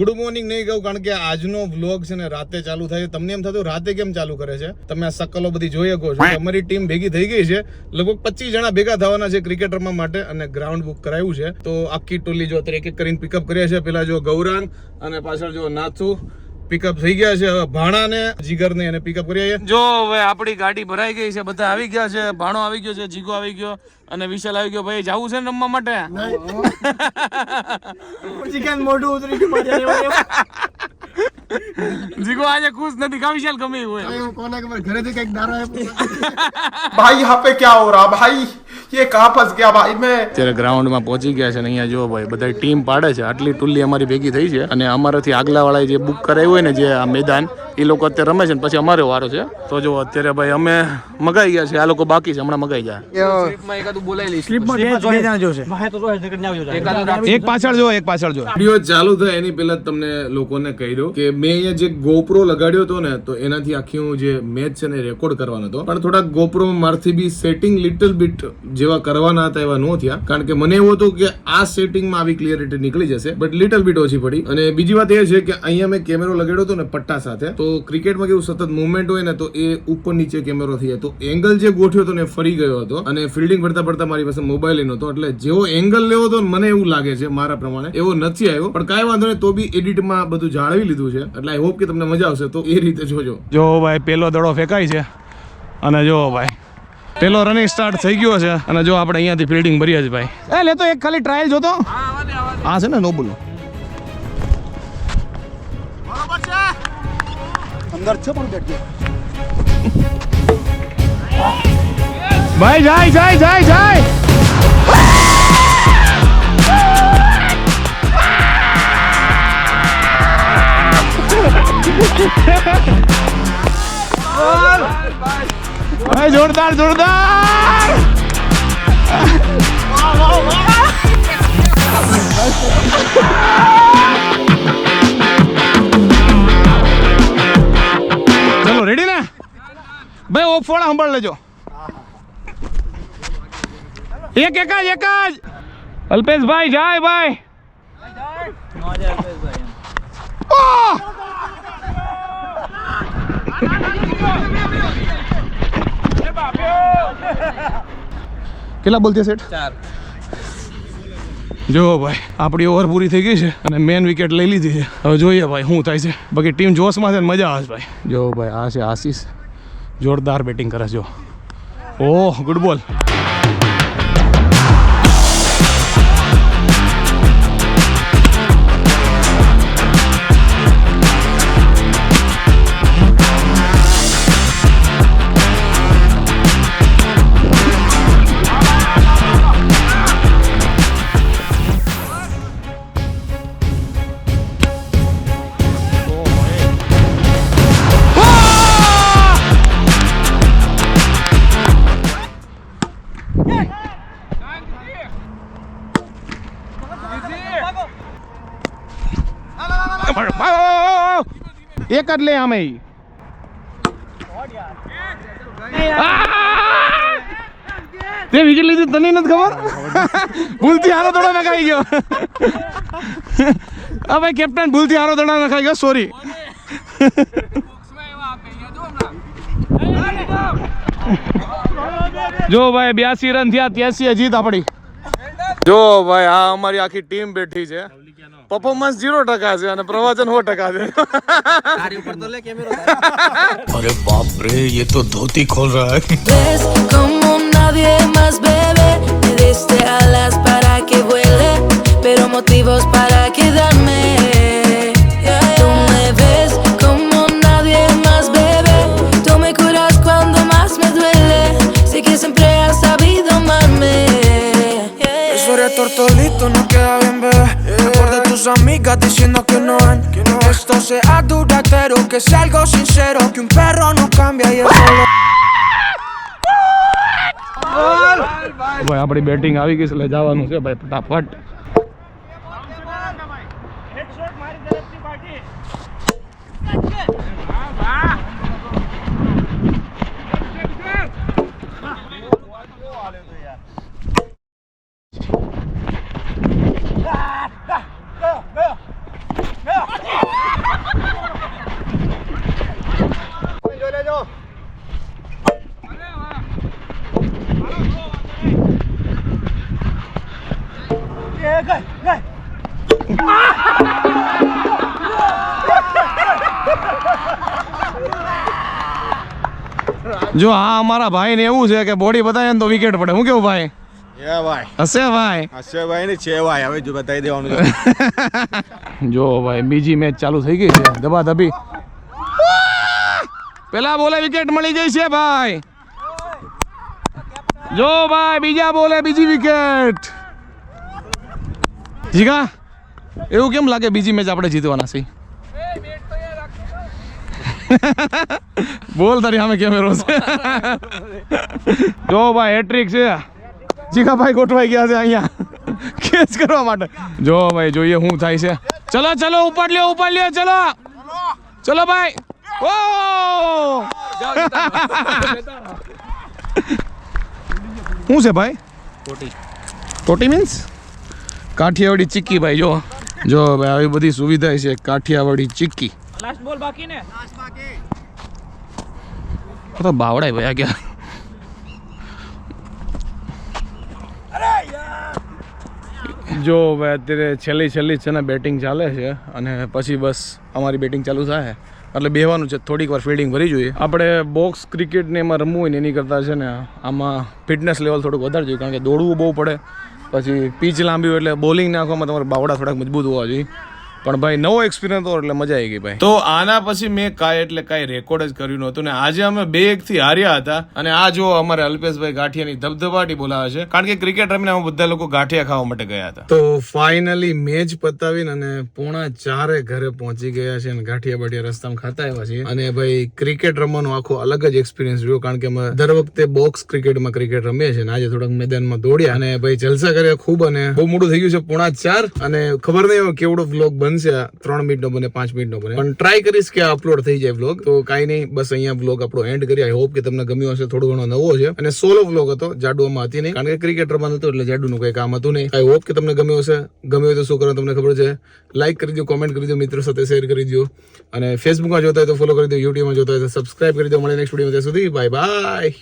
Good morning નહીં કહું, કારણ કે આજનો વ્લોગ છે ને રાતે ચાલુ થાય. તમને એમ થતું રાતે કેમ ચાલુ કરે છે? તમે આ શકલો બધી જોઈ શકો છો. અમારી ટીમ ભેગી થઈ ગઈ છે, લગભગ 25 જણા ભેગા થવાના છે ક્રિકેટ રમવા માટે, અને ગ્રાઉન્ડ બુક કરાવ્યું છે. તો આખી ટોલી જો અત્યારે એક એક કરીને પિકઅપ કર્યા છે. પેલા જો ગૌરાંગ અને પાછળ જો નાથુ પિકઅપ થઈ ગયા છે. હવે ભાણા ને જીગર ને એને પિકઅપ કર્યા છે. જો હવે આપણી ગાડી ભરાઈ ગઈ છે, બધા આવી ગયા છે. ભાણો આવી ગયો છે, જીગો આવી ગયો અને વિશાલ આવી ગયો. ભાઈ જાવું છે ને રમવા માટે? મોઢું ઉતરી ગયું. જીગો આજે ખુશ નથી કા વિશાલ? ગમે હોય કોના ખબર, ઘરેથી કઈક દારો ભાઈ यहाँ पे क्या हो रहा भाई, ये कहाँ फंस गया भाई मैं. અત્યારે ગ્રાઉન્ડ માં પહોંચી ગયા છે ને અહીંયા જો ભાઈ બધા ટીમ પાડે છે. આટલી ટુલ્લી અમારી ભેગી થઈ છે, અને અમારાથી આગલા વાળા જે બુક કરાવ્યું હોય ને જે આ મેદાન, એ લોકો અત્યારે રમે છે ને પછી અમારો વારો છે. તો જો અત્યારે ભાઈ અમે મગાઈ ગયા છે, આ લોકો બાકી છે, હમણાં મગાઈ જાય. એક પાછળ જો વિડિયો ચાલુ થાય એની પહેલા તમને લોકોને કહી દઉં કે મેં અહીંયા જે ગોપ્રો લગાડ્યો હતો ને, તો એનાથી આખી જે મેચ છે ને રેકોર્ડ કરવાનો હતો, પણ થોડાક ગોપ્રો મારથી બી સેટિંગ લિટલ બીટ જેવા કરવાના હતા એવા નો થયા. કારણ કે મને એવું હતું કે આ સેટિંગમાં આવી ક્લિયરિટી નીકળી જશે, બટ લિટલ બીટ ઓછી પડી. અને બીજી વાત એ છે કે અહીંયા મેં કેમેરો લગાડ્યો હતો ને પટ્ટા સાથે, તો ક્રિકેટમાં કેવું સતત મુવમેન્ટ હોય ને, તો એ ઉપર નીચે કેમેરો થઈ જાય, તો એંગલ જે ગોઠ્યો હતો ને ફરી ગયો હતો. અને ફિલ્ડિંગ પડતા મારી પાસે મોબાઈલ નહોતો, એટલે જેવો એંગલ લેવો હતો મને એવું લાગે છે મારા પ્રમાણે એવો નથી આવ્યો. પણ કાંઈ વાંધો નહીં, તો બી એડિટમાં બધું જાળવી લીધું છે, એટલે આઈ હોપ કે તમને મજા આવશે. તો એ રીતે જોજો. જો ભાઈ પેલો દડો ફેંકાય છે, અને જો ભાઈ પેલો રનિંગ સ્ટાર્ટ થઈ ગયો છે, અને જો આપણે અહીંયાથી ફિલ્ડિંગ ભરીએ છીએ ભાઈ. એ લેતો એક ખાલી ટ્રાયલ જોતો. હા છે ને, નો બોલો અંદર છે પણ બેઠ ભાઈ. જાય ભાઈ, જોરદાર ચલો રેડી ને ભાઈ? ઓફ વાળા સંભાળ લેજો. એક જ અલ્પેશભાઈ જાય ભાઈ. કેટલા બોલતી સેટ? 4. જો ભાઈ આપણી ઓવર પૂરી થઈ ગઈ છે, અને મેન વિકેટ લઈ લીધી છે. હવે જોઈએ ભાઈ શું થાય છે. બાકી ટીમ જોશમાં છે ને મજા આવે છે ભાઈ. જો ભાઈ આ છે આશીષ, જોરદાર બેટિંગ કરે છે. જો ઓહ, ગુડ બોલ. એક જ લે આમે. તે વિકેટ લીધી તને નથી ખબર? ભૂલથી હારો દડો નખાઈ ગયો. હા ભાઈ કેપ્ટન, ભૂલથી હારો દડો નખાઈ ગયો, સોરી. જો ભાઈ 82 રન થયા, 83 જીત આપણી. જો ભાઈ આ અમારી આખી ટીમ બેઠી છે. परफॉर्मेंस 0% છે અને પ્રવચન 100% છે. તારી ઉપર તો લે કેમેરો. અરે બાપ રે, ये तो धोती खोल रहा है. ves como nadie más bebe, me diste alas para que vuele, pero motivos para quedarme. Tú me ves como nadie más bebe, tú me curas cuando más me duele, sé que siempre has sabido amarme. Eso eres tortolito, no queda bien bebé. Tus amigas diciendo que no ven, esto sea duradero, que sea algo sincero, que un perro no cambia y el solo. ભાઈ આપણી batting આવી ગઈ છે, એટલે જવાનું છે ભાઈ ફટાફટ. જો આ અમારા ભાઈ ને એવું છે કે બોડી બતાવે ને તો વિકેટ પડે. હું કેવું ભાઈ? એ ભાઈ હશે ભાઈ? હશે ભાઈ ને છે ભાઈ, હવે જો બતાવી દેવાનું છે. જો ભાઈ બીજી મેચ ચાલુ થઈ ગઈ છે ધબા ધબી. પેલા બોલે વિકેટ મળી ગઈ છે ભાઈ. જો ભાઈ બીજા બોલે બીજી વિકેટ. જીગા એવું કેમ લાગે બીજી મેચ આપણે જીતવાના છે? બોલ તારી સામે કેમેરો છે. જો ભાઈ હેટ્રિક છે. જીગા ભાઈ ગોઠવાઈ ગયા છે અહીંયા કેચ કરવા માટે. જો ભાઈ જોઈએ શું થાય છે. ચલો ચલો ઉપાડ લ્યો ચલો ચલો ભાઈ. ઓ શું છે ભાઈ? ટોટી મીન્સ કાઠિયાવાડી ચીક્કી ભાઈ. જો ભાઈ આવી બધી સુવિધા છે કાઠિયાવાડી ચીક્કી. લાસ્ટ બોલ બાકી ને તો બાવડાય ભાઈ આ ક્યાં. જો ભાઈ અત્યારે છેલ્લી છે ને બેટિંગ ચાલે છે અને પછી બસ અમારી બેટિંગ ચાલુ થાય એટલે બેહવાનું છે. થોડીક વાર ફિલ્ડિંગ ભરી જોઈએ. આપણે બોક્સ ક્રિકેટ ને એમાં રમવું હોય ને એની કરતાં છે ને આમાં ફિટનેસ લેવલ થોડુંક વધારે જોઈએ, કારણ કે દોડવું બહુ પડે. પછી પીચ લાંબી હોય એટલે બોલિંગ નાખવામાં તમારા બાવડા થોડાક મજબૂત હોવા જોઈએ. પણ ભાઈ નવો એક્સપિરિયન્સ હતો એટલે મજા આવી ગઈ ભાઈ. તો આના પછી મેં કાંઈ રેકોર્ડ જ કર્યું નહોતું ને આજે અમે 2-1 થી હાર્યા હતા. અને આ જો અમારે અલ્પેશભાઈ ગાંઠિયાની ધબધબાટી બોલાવે છે, કારણ કે ક્રિકેટ રમીને અમે બધા લોકો ગાંઠિયા ખાવા માટે ગયા હતા. તો ફાઇનલી મેચ પતાવીને અને 3:45 ઘરે પહોંચી ગયા છે અને ગાંઠિયા બાઠિયા રસ્તામાં ખાતા આવ્યા છે. અને ભાઈ ક્રિકેટ રમવાનો આખો અલગ જ એક્સપિરિયન્સ રહ્યો, કારણ કે અમે દર વખતે બોક્સ ક્રિકેટમાં ક્રિકેટ રમીએ છીએ. આજે થોડાક મેદાનમાં દોડ્યા અને ભાઈ જલસા કર્યા ખૂબ. અને બહુ મોડું થઈ ગયું છે 3:45 અને ખબર નહીં હવે કેવડો વ્લોગ બનશે. 3 મિનિટનો બને 5 મિનિટનો બને, પણ ટ્રાય કરીશ કે અપલોડ થઈ જાય વ્લોગ. તો કાંઈ નહીં, બસ અહીંયા વ્લોગ આપણો એન્ડ કરીએ. આઈ હોપ કે તમને ગમ્યો હશે. થોડો ઘણો નવો છે અને સોલો વ્લોગ હતો, જાડુમાં હતી નહીં, કારણ કે ક્રિકેટ રમવાનું હતું એટલે જાડુનું કઈ કામ હતું નહીં. આઈ હોપ કે તમને ગમ્યો હશે. ગમ્યો હોય તો શું કરો તમને ખબર છે, લાઈક કરી દો, કોમેન્ટ કરી દો, મિત્રો સાથે શેર કરી દો, અને ફેસબુકમાં જોતા હોય તો ફોલો કરી દો, યુટ્યુબમાં જોતા હોય તો સબસ્ક્રાઇબ કરી દો. મળે નેક્સ્ટ વિડીયોમાં. ત્યાં સુધી બાય બાય.